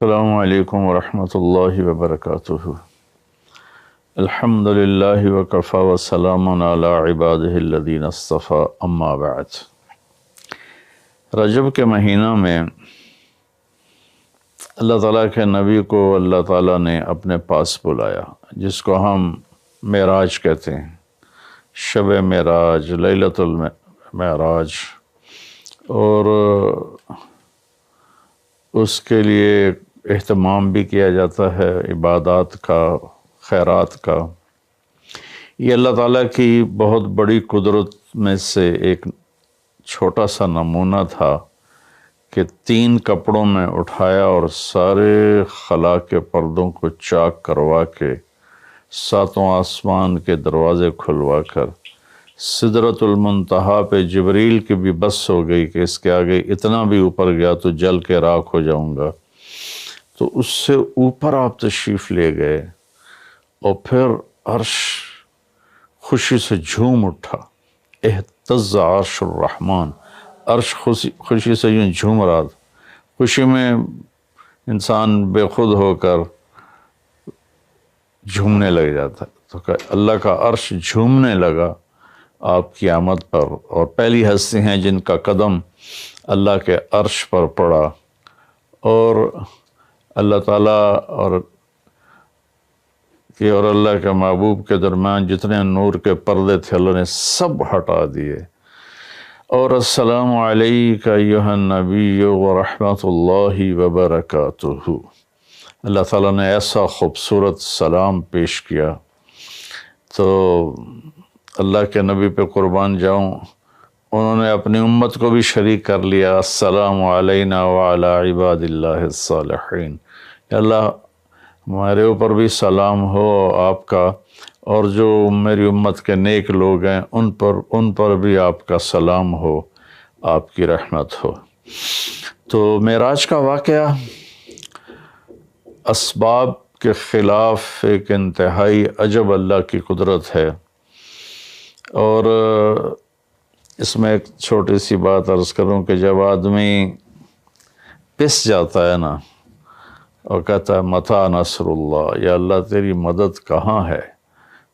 السلام علیکم ورحمۃ اللہ وبرکاتہ۔ الحمد للہ وکفی وسلام علی عبادہ الذین اصطفی، اما بعد۔ رجب کے مہینہ میں اللہ تعالیٰ کے نبی کو اللہ تعالیٰ نے اپنے پاس بلایا، جس کو ہم معراج کہتے ہیں، شب معراج، لیلۃ المعراج، اور اس کے لیے اہتمام بھی کیا جاتا ہے عبادات کا، خیرات کا۔ یہ اللہ تعالیٰ کی بہت بڑی قدرت میں سے ایک چھوٹا سا نمونہ تھا کہ 3 کپڑوں میں اٹھایا اور سارے خلا کے پردوں کو چاک کروا کے 7 آسمان کے دروازے کھلوا کر سدرۃ المنتہا پہ جبریل کی بھی بس ہو گئی کہ اس کے آگے اتنا بھی اوپر گیا تو جل کے راکھ ہو جاؤں گا، تو اس سے اوپر آپ تشریف لے گئے، اور پھر عرش خوشی سے جھوم اٹھا، اہتز عرش الرحمن، عرش خوشی سے یوں جھوم رہا تھا۔ خوشی میں انسان بے خود ہو کر جھومنے لگ جاتا ہے، تو کہ اللہ کا عرش جھومنے لگا آپ کی آمد پر، اور پہلی ہستی ہیں جن کا قدم اللہ کے عرش پر پڑا، اور اللہ تعالیٰ اور اللہ کے محبوب کے درمیان جتنے نور کے پردے تھے اللہ نے سب ہٹا دیے، اور السلام علیک ایھا النبی ورحمۃ اللہ وبرکاتہ۔ اللہ تعالیٰ نے ایسا خوبصورت سلام پیش کیا، تو اللہ کے نبی پہ قربان جاؤں، انہوں نے اپنی امت کو بھی شریک کر لیا، السلام علینا وعلی عباد اللہ الصالحین۔ اللہ ہمارے اوپر بھی سلام ہو آپ کا، اور جو میری امت کے نیک لوگ ہیں ان پر بھی آپ کا سلام ہو، آپ کی رحمت ہو۔ تو معراج کا واقعہ اسباب کے خلاف ایک انتہائی عجب اللہ کی قدرت ہے، اور اس میں ایک چھوٹی سی بات عرض کروں کہ جب آدمی پس جاتا ہے نا اور کہتا ہے متی نصر اللہ، یا اللہ تیری مدد کہاں ہے،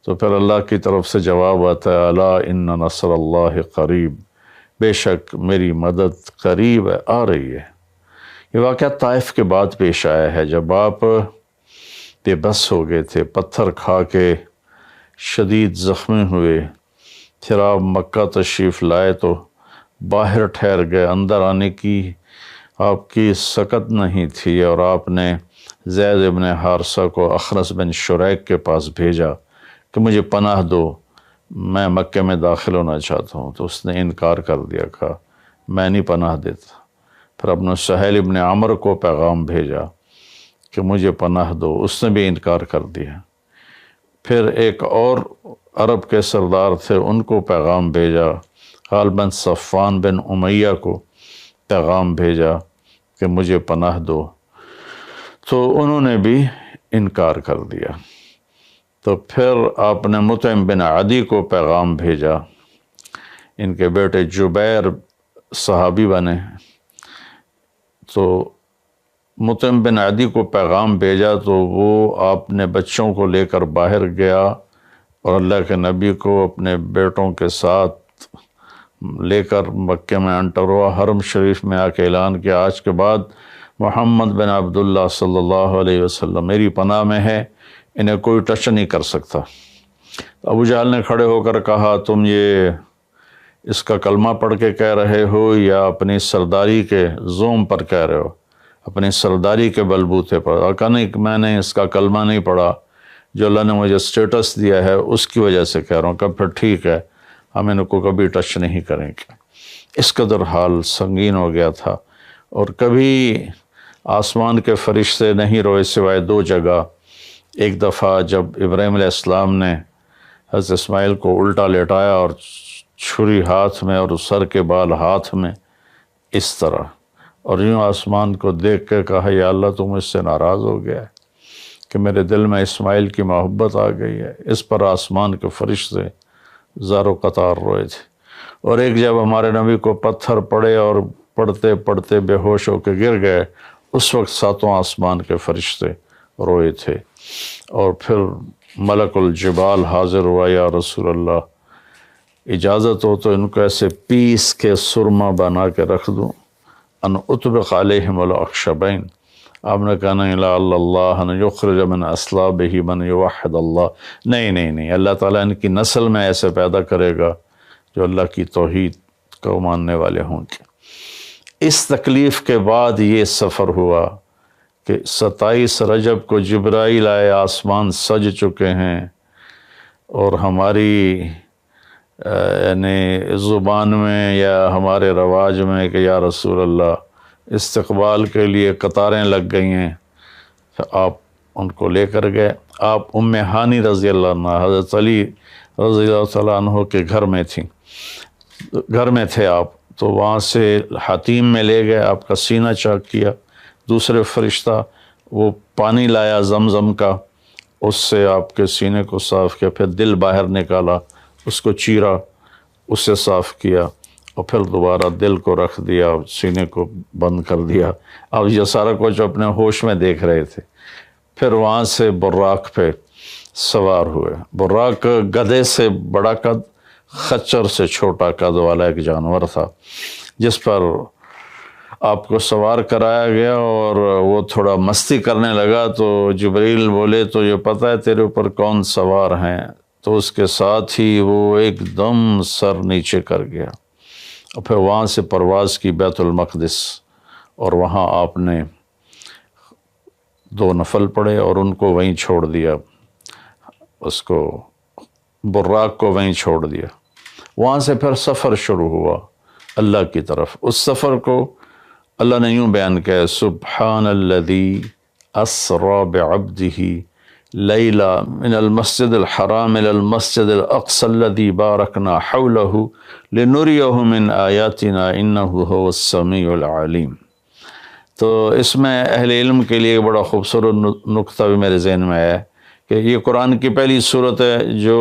تو پھر اللہ کی طرف سے جواب آتا ہے الا ان نصر اللہ قریب، بے شک میری مدد قریب ہے، آ رہی ہے۔ یہ واقعہ طائف کے بعد پیش آیا ہے، جب آپ بے بس ہو گئے تھے، پتھر کھا کے شدید زخمی ہوئے، پھر آپ مکہ تشریف لائے تو باہر ٹھہر گئے، اندر آنے کی آپ کی سکت نہیں تھی، اور آپ نے زید ابن حارثہ کو اخنس بن شریک کے پاس بھیجا کہ مجھے پناہ دو، میں مکہ میں داخل ہونا چاہتا ہوں، تو اس نے انکار کر دیا، کہا میں نہیں پناہ دیتا۔ پھر اپنے سہیل ابن عمر کو پیغام بھیجا کہ مجھے پناہ دو، اس نے بھی انکار کر دیا۔ پھر ایک اور عرب کے سردار تھے، ان کو پیغام بھیجا، غالباً صفوان بن امیہ کو پیغام بھیجا کہ مجھے پناہ دو، تو انہوں نے بھی انکار کر دیا۔ تو پھر آپ نے مطعم بن عدی کو پیغام بھیجا، ان کے بیٹے جبیر صحابی بنے، تو مطعم بن عدی کو پیغام بھیجا تو وہ آپ نے بچوں کو لے کر باہر گیا، اور اللہ کے نبی کو اپنے بیٹوں کے ساتھ لے کر مکہ میں انٹر ہوا، حرم شریف میں آ کے اعلان کیا آج کے بعد محمد بن عبداللہ صلی اللہ علیہ وسلم میری پناہ میں ہے، انہیں کوئی ٹچ نہیں کر سکتا۔ ابو جہل نے کھڑے ہو کر کہا تم یہ اس کا کلمہ پڑھ کے کہہ رہے ہو یا اپنی سرداری کے زوم پر کہہ رہے ہو، اپنی سرداری کے بلبوتے پر؟ اور کہا نہیں، میں نے اس کا کلمہ نہیں پڑھا، جو اللہ نے مجھے سٹیٹس دیا ہے اس کی وجہ سے کہہ رہا ہوں۔ کہ پھر ٹھیک ہے، ہم ان کو کبھی ٹچ نہیں کریں گے۔ اس قدر حال سنگین ہو گیا تھا، اور کبھی آسمان کے فرشتے نہیں روئے سوائے 2 جگہ۔ ایک دفعہ جب ابراہیم علیہ السلام نے حضرت اسماعیل کو الٹا لیٹایا اور چھری ہاتھ میں اور سر کے بال ہاتھ میں اس طرح، اور یوں آسمان کو دیکھ کے کہا یا اللہ تو مجھ سے ناراض ہو گیا ہے کہ میرے دل میں اسماعیل کی محبت آ گئی ہے۔ اس پر آسمان کے فرشتے زار و قطار روئے تھے۔ اور ایک جب ہمارے نبی کو پتھر پڑے اور پڑھتے پڑھتے بے ہوش ہو کے گر گئے، اس وقت ساتوں آسمان کے فرشتے روئے تھے، اور پھر ملک الجبال حاضر ہوا، یا رسول اللہ اجازت ہو تو ان کو ایسے پیس کے سرما بنا کے رکھ دوں، ان اطبق علیہم الاخشبین۔ آپ نے کہا نہیں، لعل اللہ ان یخرج من اصلابہ من یوحد اللہ، نہیں نہیں نہیں، اللہ تعالیٰ ان کی نسل میں ایسے پیدا کرے گا جو اللہ کی توحید کو ماننے والے ہوں گے۔ اس تکلیف کے بعد یہ سفر ہوا کہ 27 رجب کو جبرائیل آئے، آسمان سج چکے ہیں، اور ہماری یعنی زبان میں یا ہمارے رواج میں کہ یا رسول اللہ استقبال کے لیے قطاریں لگ گئی ہیں، آپ ان کو لے کر گئے۔ آپ ام ہانی رضی اللہ عنہ، حضرت علی رضی اللہ تعالیٰ عنہ کے گھر میں تھے آپ، تو وہاں سے حتیم میں لے گئے، آپ کا سینہ چاک کیا۔ دوسرے فرشتہ وہ پانی لایا زمزم کا، اس سے آپ کے سینے کو صاف کیا، پھر دل باہر نکالا، اس کو چیرا، اسے صاف کیا، اور پھر دوبارہ دل کو رکھ دیا، سینے کو بند کر دیا۔ اب یہ سارا کچھ اپنے ہوش میں دیکھ رہے تھے۔ پھر وہاں سے براق پہ سوار ہوئے۔ براق گدھے سے بڑا قد، خچر سے چھوٹا قد والا ایک جانور تھا، جس پر آپ کو سوار کرایا گیا، اور وہ تھوڑا مستی کرنے لگا تو جبریل بولے تو یہ پتہ ہے تیرے اوپر کون سوار ہیں؟ تو اس کے ساتھ ہی وہ ایک دم سر نیچے کر گیا، اور پھر وہاں سے پرواز کی بیت المقدس، اور وہاں آپ نے 2 نفل پڑھے اور ان کو وہیں چھوڑ دیا، اس کو براق کو وہیں چھوڑ دیا۔ وہاں سے پھر سفر شروع ہوا اللہ کی طرف۔ اس سفر کو اللہ نے یوں بیان کیا، سبحان الذی اسری بعبدہ لیلا من المسجد الحرام الى المسجد الاقصى الذي بارکنا حولہ لنریہ من آیاتنا انہ هو السمیع العلیم۔ تو اس میں اہل علم کے لیے بڑا خوبصورت نقطہ بھی میرے ذہن میں ہے کہ یہ قرآن کی پہلی صورت ہے جو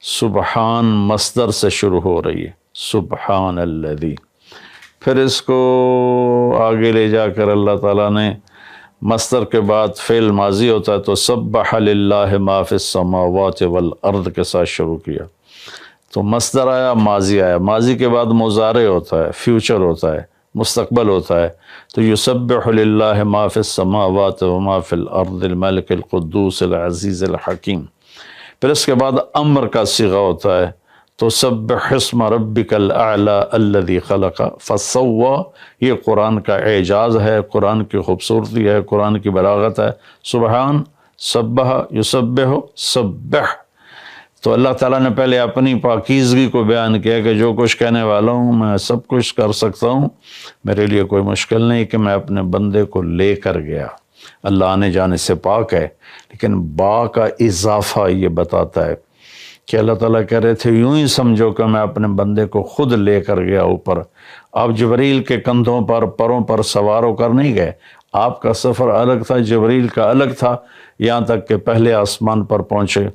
سبحان مصدر سے شروع ہو رہی ہے، سبحان الذی۔ پھر اس کو آگے لے جا کر اللہ تعالیٰ نے مصدر کے بعد فعل ماضی ہوتا ہے تو سبح للہ ما فی السماوات والارض کے ساتھ شروع کیا، تو مصدر آیا، ماضی آیا، ماضی کے بعد مضارع ہوتا ہے، فیوچر ہوتا ہے، مستقبل ہوتا ہے، تو یسبح للہ ما فی السماوات وما فی الارض الملک القدوس العزیز الحکیم۔ پھر اس کے بعد امر کا صیغہ ہوتا ہے، تو سبح اسم ربک الاعلی الذی خلق فسوی۔ یہ قرآن کا اعجاز ہے، قرآن کی خوبصورتی ہے، قرآن کی بلاغت ہے۔ سبحان، سبح، یسبح، سبح۔ تو اللہ تعالیٰ نے پہلے اپنی پاکیزگی کو بیان کیا کہ جو کچھ کہنے والا ہوں میں سب کچھ کر سکتا ہوں، میرے لیے کوئی مشکل نہیں کہ میں اپنے بندے کو لے کر گیا۔ اللہ آنے جانے سے پاک ہے، لیکن با کا اضافہ یہ بتاتا ہے کہ اللہ تعالیٰ کہہ رہے تھے یوں ہی سمجھو کہ میں اپنے بندے کو خود لے کر گیا اوپر۔ آپ جبریل کے کندھوں پر، پروں پر سوار ہو کر نہیں گئے، آپ کا سفر الگ تھا، جبریل کا الگ تھا، یہاں تک کہ پہلے آسمان پر پہنچے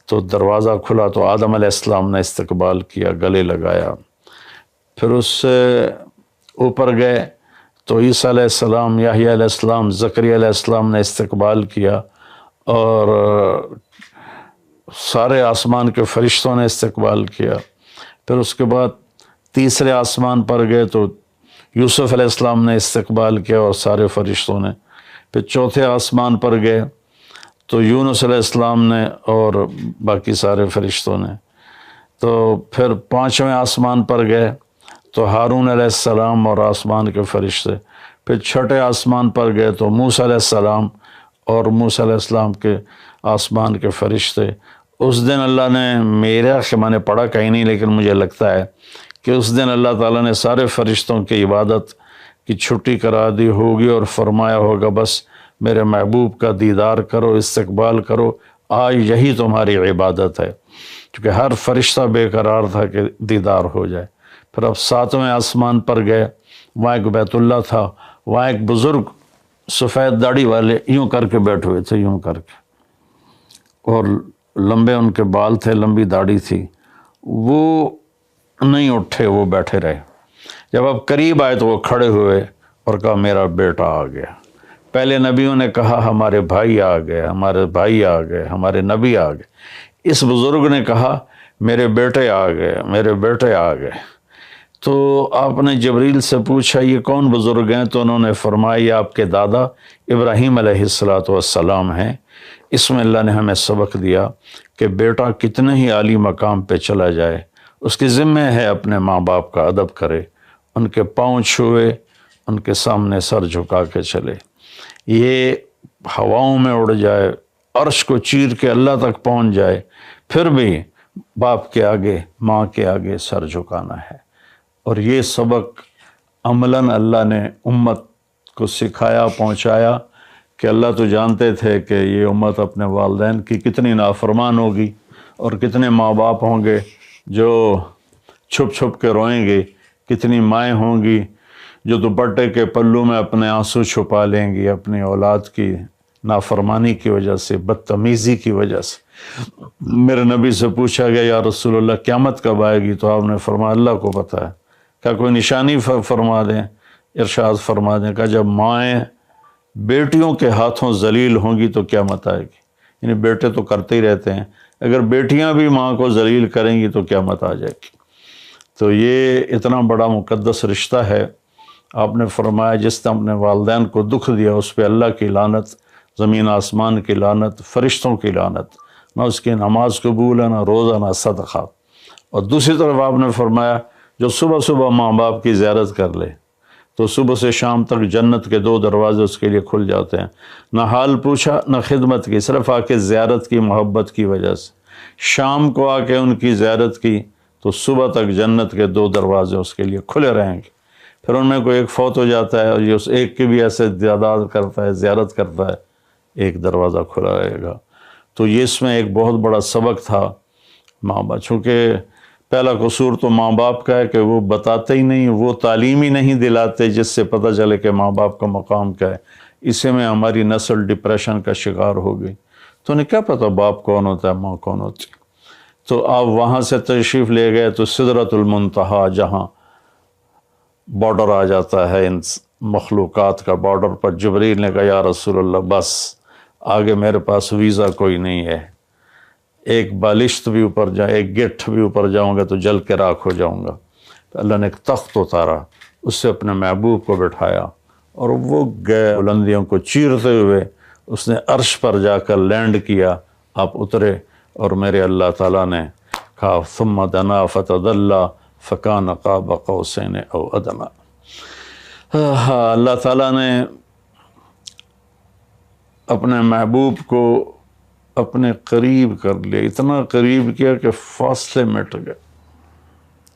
تو دروازہ کھلا تو آدم علیہ السلام نے استقبال کیا، گلے لگایا۔ پھر اس سے اوپر گئے تو عیسیٰ علیہ السلام، یحییٰ علیہ السلام، زکریا علیہ السلام نے استقبال کیا، اور سارے آسمان کے فرشتوں نے استقبال کیا۔ پھر اس کے بعد تیسرے آسمان پر گئے تو یوسف علیہ السلام نے استقبال کیا اور سارے فرشتوں نے۔ پھر چوتھے آسمان پر گئے تو یونس علیہ السلام نے اور باقی سارے فرشتوں نے۔ تو پھر پانچویں آسمان پر گئے تو ہارون علیہ السلام اور آسمان کے فرشتے۔ پھر چھٹے آسمان پر گئے تو موسیٰ علیہ السلام اور موسیٰ علیہ السلام کے آسمان کے فرشتے۔ اس دن اللہ نے، میرا میں نے پڑھا کہیں نہیں لیکن مجھے لگتا ہے کہ اس دن اللہ تعالیٰ نے سارے فرشتوں کی عبادت کی چھٹی کرا دی ہوگی اور فرمایا ہوگا بس میرے محبوب کا دیدار کرو، استقبال کرو، آج یہی تمہاری عبادت ہے، کیونکہ ہر فرشتہ بے قرار تھا کہ دیدار ہو جائے۔ پھر اب ساتویں آسمان پر گئے، وہاں ایک بیت اللہ تھا، وہاں ایک بزرگ سفید داڑھی والے یوں کر کے بیٹھے ہوئے تھے، یوں کر کے، اور لمبے ان کے بال تھے، لمبی داڑھی تھی، وہ نہیں اٹھے، وہ بیٹھے رہے۔ جب اب قریب آئے تو وہ کھڑے ہوئے اور کہا میرا بیٹا آ گیا۔ پہلے نبیوں نے کہا ہمارے بھائی آ گئے، ہمارے بھائی آ گئے، ہمارے نبی آ گئے۔ اس بزرگ نے کہا میرے بیٹے آ گئے، میرے بیٹے آ گئے۔ تو آپ نے جبریل سے پوچھا یہ کون بزرگ ہیں؟ تو انہوں نے فرمایا یہ آپ کے دادا ابراہیم علیہ السلام ہیں۔ اس میں اللہ نے ہمیں سبق دیا کہ بیٹا کتنے ہی عالی مقام پہ چلا جائے، اس کی ذمہ ہے اپنے ماں باپ کا ادب کرے، ان کے پاؤں چھوئے، ان کے سامنے سر جھکا کے چلے۔ یہ ہواؤں میں اڑ جائے، عرش کو چیر کے اللہ تک پہنچ جائے، پھر بھی باپ کے آگے، ماں کے آگے سر جھکانا ہے۔ اور یہ سبق عملاً اللہ نے امت کو سکھایا، پہنچایا کہ اللہ تو جانتے تھے کہ یہ امت اپنے والدین کی کتنی نافرمان ہوگی، اور کتنے ماں باپ ہوں گے جو چھپ چھپ کے روئیں گے، کتنی مائیں ہوں گی جو دوپٹے کے پلو میں اپنے آنسو چھپا لیں گی اپنی اولاد کی نافرمانی کی وجہ سے، بدتمیزی کی وجہ سے۔ میرے نبی سے پوچھا گیا یا رسول اللہ قیامت کب آئے گی؟ تو آپ نے فرمایا اللہ کو پتہ ہے۔ کیا کوئی نشانی فرما دیں؟ ارشاد فرما دیں کہ جب مائیں بیٹیوں کے ہاتھوں ذلیل ہوں گی تو قیامت آئے گی۔ یعنی بیٹے تو کرتے ہی رہتے ہیں، اگر بیٹیاں بھی ماں کو ذلیل کریں گی تو قیامت آ جائے گی۔ تو یہ اتنا بڑا مقدس رشتہ ہے۔ آپ نے فرمایا جس نے اپنے والدین کو دکھ دیا اس پہ اللہ کی لعنت، زمین آسمان کی لعنت، فرشتوں کی لعنت، نہ اس کی نماز قبول ہے، نہ روزہ، نہ صدقہ۔ اور دوسری طرف آپ نے فرمایا جو صبح صبح ماں باپ کی زیارت کر لے تو صبح سے شام تک جنت کے 2 دروازے اس کے لیے کھل جاتے ہیں۔ نہ حال پوچھا نہ خدمت کی، صرف آ کے زیارت کی محبت کی وجہ سے۔ شام کو آ کے ان کی زیارت کی تو صبح تک جنت کے 2 دروازے اس کے لیے کھلے رہیں گے۔ پھر ان میں کوئی ایک فوت ہو جاتا ہے اور یہ اس ایک کی بھی ایسے تعداد کرتا ہے، زیارت کرتا ہے، ایک دروازہ کھلا رہے گا۔ تو یہ اس میں ایک بہت بڑا سبق تھا ماں باپ، چونکہ پہلا قصور تو ماں باپ کا ہے کہ وہ بتاتے ہی نہیں، وہ تعلیم ہی نہیں دلاتے جس سے پتہ چلے کہ ماں باپ کا مقام کیا ہے۔ اسی میں ہماری نسل ڈپریشن کا شکار ہو گئی۔ تو انہیں کیا پتہ باپ کون ہوتا ہے، ماں کون ہوتی ہے۔ تو آپ وہاں سے تشریف لے گئے تو سدرۃ المنتہا، جہاں بارڈر آ جاتا ہے ان مخلوقات کا، بارڈر پر جبریل نے کہا یا رسول اللہ بس آگے میرے پاس ویزا کوئی نہیں ہے، ایک بالشت بھی اوپر جائے، ایک گٹھ بھی اوپر جاؤں گا تو جل کے راکھ ہو جاؤں گا۔ تو اللہ نے ایک تخت اتارا، اس سے اپنے محبوب کو بٹھایا اور وہ گئے بلندیوں کو چیرتے ہوئے، اس نے عرش پر جا کر لینڈ کیا، آپ اترے اور میرے اللہ تعالیٰ نے کہا ثم دنا فتدلی فکان قاب قوسین او ادنی۔ اللہ تعالیٰ نے اپنے محبوب کو اپنے قریب کر لیا، اتنا قریب کیا کہ فاصلے مٹ گئے،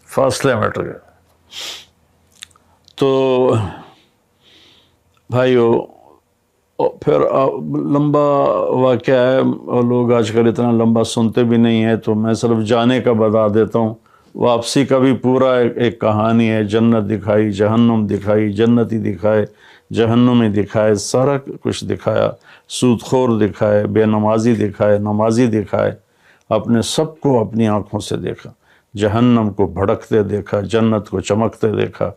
فاصلے مٹ گئے۔ تو بھائیو پھر لمبا واقعہ ہے، اور لوگ آج کل اتنا لمبا سنتے بھی نہیں ہیں، تو میں صرف جانے کا بتا دیتا ہوں۔ واپسی کا بھی پورا ایک کہانی ہے، جنت دکھائی، جہنم دکھائی، جنتی دکھائے، جہنمی دکھائے، سارا کچھ دکھایا، سود خور دکھائے، بے نمازی دکھائے، نمازی دکھائے، اپنے سب کو اپنی آنکھوں سے دیکھا، جہنم کو بھڑکتے دیکھا، جنت کو چمکتے دیکھا،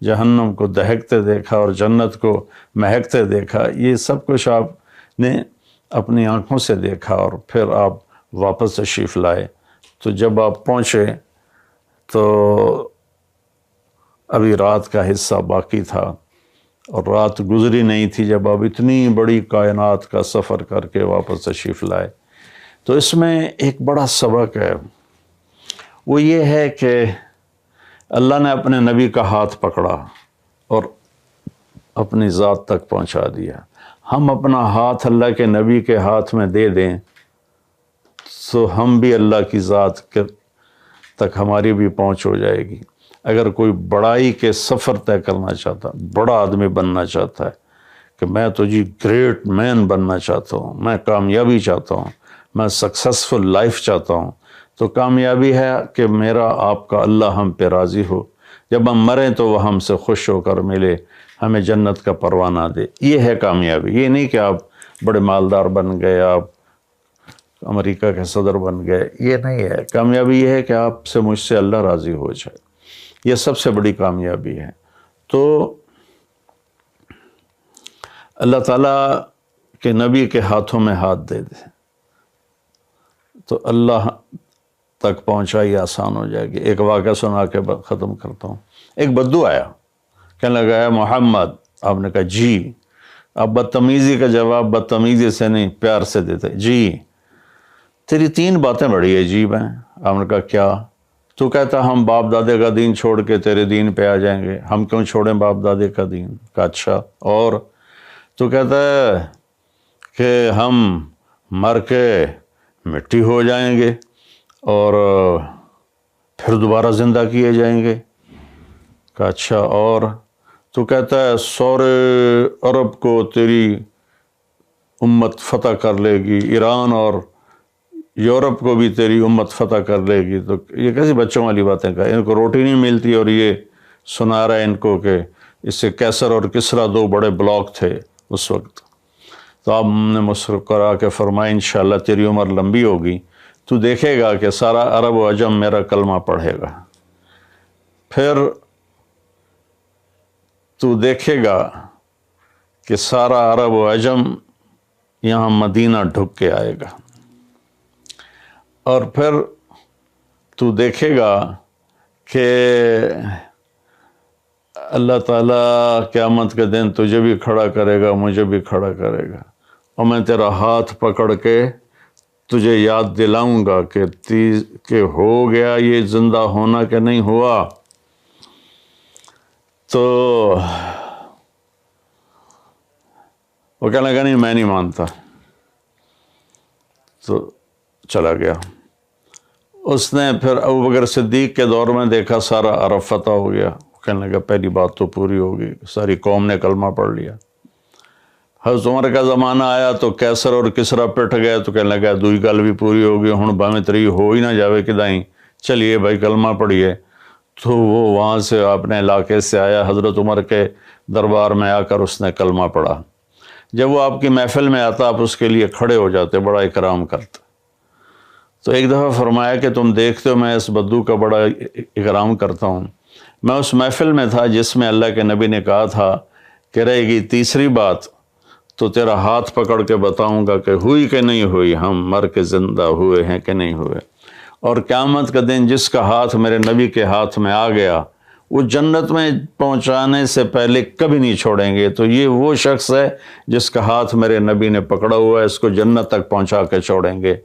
جہنم کو دہکتے دیکھا اور جنت کو مہکتے دیکھا۔ یہ سب کچھ آپ نے اپنی آنکھوں سے دیکھا، اور پھر آپ واپس تشریف لائے۔ تو جب آپ پہنچے تو ابھی رات کا حصہ باقی تھا اور رات گزری نہیں تھی جب آپ اتنی بڑی کائنات کا سفر کر کے واپس تشریف لائے۔ تو اس میں ایک بڑا سبق ہے، وہ یہ ہے کہ اللہ نے اپنے نبی کا ہاتھ پکڑا اور اپنی ذات تک پہنچا دیا۔ ہم اپنا ہاتھ اللہ کے نبی کے ہاتھ میں دے دیں تو ہم بھی اللہ کی ذات تک ہماری بھی پہنچ ہو جائے گی۔ اگر کوئی بڑائی کے سفر طے کرنا چاہتا، بڑا آدمی بننا چاہتا ہے کہ میں تو جی گریٹ مین بننا چاہتا ہوں، میں کامیابی چاہتا ہوں، میں سکسیسفل لائف چاہتا ہوں، تو کامیابی ہے کہ میرا آپ کا اللہ ہم پہ راضی ہو، جب ہم مریں تو وہ ہم سے خوش ہو کر ملے، ہمیں جنت کا پروانہ دے۔ یہ ہے کامیابی۔ یہ نہیں کہ آپ بڑے مالدار بن گئے، آپ امریکہ کے صدر بن گئے، یہ نہیں ہے۔ کامیابی یہ ہے کہ آپ سے، مجھ سے اللہ راضی ہو جائے، یہ سب سے بڑی کامیابی ہے۔ تو اللہ تعالیٰ کے نبی کے ہاتھوں میں ہاتھ دے دے تو اللہ تک پہنچائی آسان ہو جائے گی۔ ایک واقعہ سنا کے ختم کرتا ہوں۔ ایک بدو آیا، کہنے لگا ہے محمد، آپ نے کہا جی۔ آپ بدتمیزی کا جواب بدتمیزی سے نہیں پیار سے دیتے، جی تیری 3 باتیں بڑی عجیب ہیں۔ آپ نے کہا کیا؟ تو کہتا ہم باپ دادے کا دین چھوڑ کے تیرے دین پہ آ جائیں گے، ہم کیوں چھوڑیں باپ دادے کا دین؟ کہا اچھا اور؟ تو کہتا ہے کہ ہم مر کے مٹی ہو جائیں گے اور پھر دوبارہ زندہ کیے جائیں گے۔ کہا اچھا اور؟ تو کہتا ہے سورے عرب کو تیری امت فتح کر لے گی، ایران اور یورپ کو بھی تیری امت فتح کر لے گی۔ تو یہ کیسی بچوں والی باتیں کہا، ان کو روٹی نہیں ملتی اور یہ سنا رہا ہے ان کو کہ اس سے کیسر اور کسرا 2 بڑے بلاک تھے اس وقت۔ تو آپ نے مسکرا کے فرمایا انشاءاللہ تیری عمر لمبی ہوگی، تو دیکھے گا کہ سارا عرب و عجم میرا کلمہ پڑھے گا، پھر تو دیکھے گا کہ سارا عرب و عجم یہاں مدینہ ڈھک کے آئے گا، اور پھر تو دیکھے گا کہ اللہ تعالیٰ قیامت کے دن تجھے بھی کھڑا کرے گا، مجھے بھی کھڑا کرے گا، اور میں تیرا ہاتھ پکڑ کے تجھے یاد دلاؤں گا کہ ہو گیا یہ زندہ ہونا کہ نہیں ہوا۔ تو وہ کہنے لگا نہیں میں نہیں مانتا، تو چلا گیا۔ اس نے پھر ابوبکر صدیق کے دور میں دیکھا سارا عرب فتح ہو گیا، کہنے لگا پہلی بات تو پوری ہوگی، ساری قوم نے کلمہ پڑھ لیا۔ حضرت عمر کا زمانہ آیا تو کیسر اور کسرا پٹ گئے، تو کہنے لگا دوئی گل بھی پوری ہوگی، ہن بھاویں تری ہو ہی نہ جاوے کدائیں، چلیے بھائی کلمہ پڑھیے۔ تو وہ وہاں سے اپنے علاقے سے آیا، حضرت عمر کے دربار میں آ کر اس نے کلمہ پڑھا۔ جب وہ آپ کی محفل میں آتا آپ اس کے لیے کھڑے ہو جاتے، بڑا اکرام کرتے۔ تو ایک دفعہ فرمایا کہ تم دیکھتے ہو میں اس بدو کا بڑا اکرام کرتا ہوں، میں اس محفل میں تھا جس میں اللہ کے نبی نے کہا تھا کہ رہے گی تیسری بات تو تیرا ہاتھ پکڑ کے بتاؤں گا کہ ہوئی کہ نہیں ہوئی، ہم مر کے زندہ ہوئے ہیں کہ نہیں ہوئے، اور قیامت کا دن جس کا ہاتھ میرے نبی کے ہاتھ میں آ گیا وہ جنت میں پہنچانے سے پہلے کبھی نہیں چھوڑیں گے۔ تو یہ وہ شخص ہے جس کا ہاتھ میرے نبی نے پکڑا ہوا ہے، اس کو جنت تک پہنچا کے چھوڑیں گے۔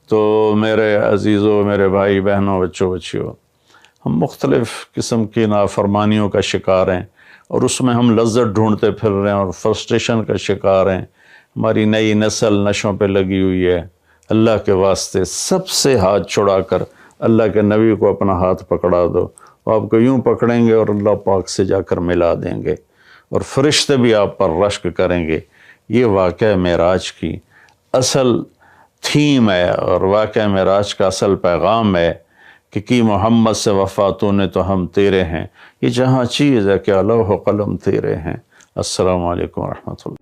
تو میرے عزیزوں، میرے بھائی بہنوں، بچوں بچیوں، ہم مختلف قسم کی نافرمانیوں کا شکار ہیں اور اس میں ہم لذت ڈھونڈتے پھر رہے ہیں اور فرسٹریشن کا شکار ہیں۔ ہماری نئی نسل نشوں پہ لگی ہوئی ہے۔ اللہ کے واسطے سب سے ہاتھ چھڑا کر اللہ کے نبی کو اپنا ہاتھ پکڑا دو، وہ آپ کو یوں پکڑیں گے اور اللہ پاک سے جا کر ملا دیں گے، اور فرشتے بھی آپ پر رشک کریں گے۔ یہ واقعہ معراج کی اصل تھیم ہے، اور واقعہ معراج کا اصل پیغام ہے کہ کی محمد سے وفاتوں نے تو ہم تیرے ہیں، یہ جہاں چیز ہے کہ لوح و قلم تیرے ہیں۔ السلام علیکم ورحمۃ اللہ۔